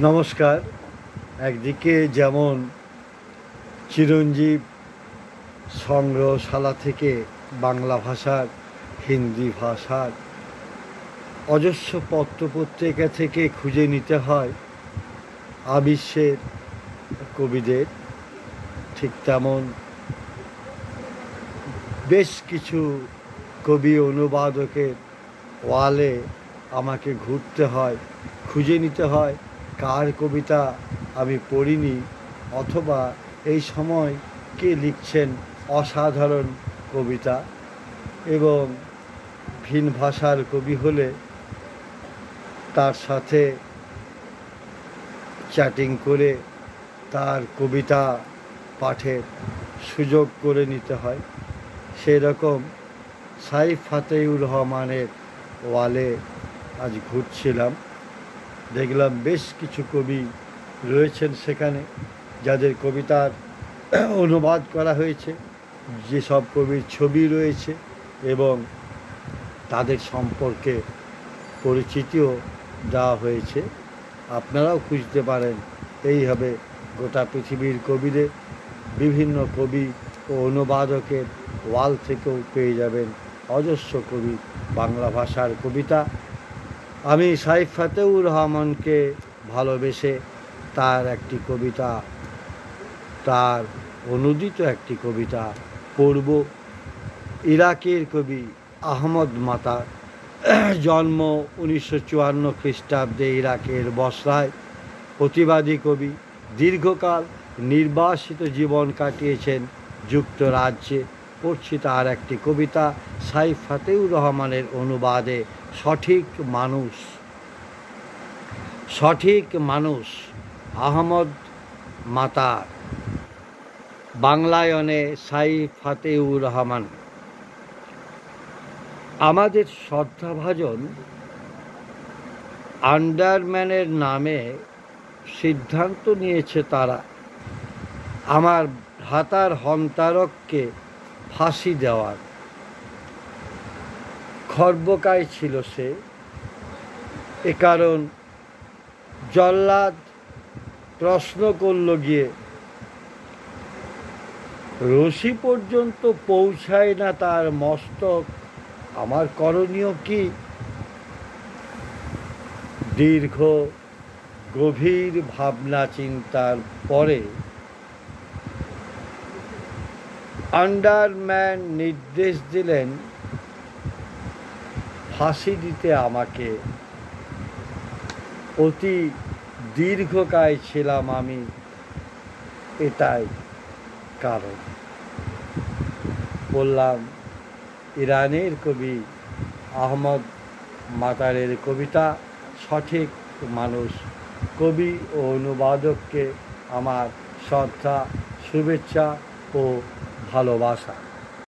নমস্কার। একদিকে যেমন চিরঞ্জীব সংগ্রহশালা থেকে বাংলা ভাষার, হিন্দি ভাষার অজস্র পত্রপত্রিকা থেকে খুঁজে নিতে হয় আবিশ্বের কবিদের, ঠিক তেমন বেশ কিছু কবি অনুবাদকের ওয়ালে আমাকে ঘুরতে হয়, খুঁজে নিতে হয় কার কবিতা আমি পড়িনি, অথবা এই সময় কে লিখছেন অসাধারণ কবিতা। এবং ভিন ভাষার কবি হলে তার সাথে চ্যাটিং করে তার কবিতা পাঠের সুযোগ করে নিতে হয়। সেই রকম সাইফ ফাতেউর রহমানের ওয়ালে আজ ঘুরছিলাম, দেখলাম বেশ কিছু কবি রয়েছেন সেখানে যাদের কবিতার অনুবাদ করা হয়েছে, যেসব কবির ছবি রয়েছে এবং তাদের সম্পর্কে পরিচিতিও দেওয়া হয়েছে। আপনারাও খুঁজতে পারেন এইভাবে গোটা পৃথিবীর কবিদের, বিভিন্ন কবি ও অনুবাদকের ওয়াল থেকেও পেয়ে যাবেন অজস্র কবি বাংলা ভাষার কবিতা। আমি সাইফ ফাতেউর রহমানকে ভালোবেসে তার একটি কবিতা, তার অনুদিত একটি কবিতা পড়ব। ইরাকের কবি আহমদ মাতার, জন্ম 1954 খ্রিস্টাব্দে ইরাকের বসরায়। প্রতিবাদী কবি, দীর্ঘকাল নির্বাসিত জীবন কাটিয়েছেন যুক্তরাজ্যে। পড়ছি তার একটি কবিতা, সাইফ ফাতেউর রহমানের অনুবাদে, সঠিক মানুষ। সঠিক মানুষ, আহমদ মাতার, বাংলায়নে সাইফ ফাতেউর রহমান। আমাদের শ্রদ্ধাভাজন আন্ডারম্যানের নামে সিদ্ধান্ত নিয়েছে তারা আমার ভ্রাতার হন্তারককে ফাঁসি দেওয়ার। খর্বকায় ছিল সে, এ কারণ জল্লাদ প্রশ্ন করল গিয়ে, রশি পর্যন্ত পৌঁছায় না তার মস্তক, আমার করণীয় কি? দীর্ঘ গভীর ভাবনা চিন্তার পরে আন্ডারম্যান নির্দেশ দিলেন ফাঁসি দিতে আমাকে। অতি দীর্ঘকায় ছিলাম আমি, এটাই কারণ। বললাম ইরানের কবি আহমদ মাতারের কবিতা, সঠিক মানুষ। কবি ও অনুবাদককে আমার শ্রদ্ধা, শুভেচ্ছা ও ভালোবাসা।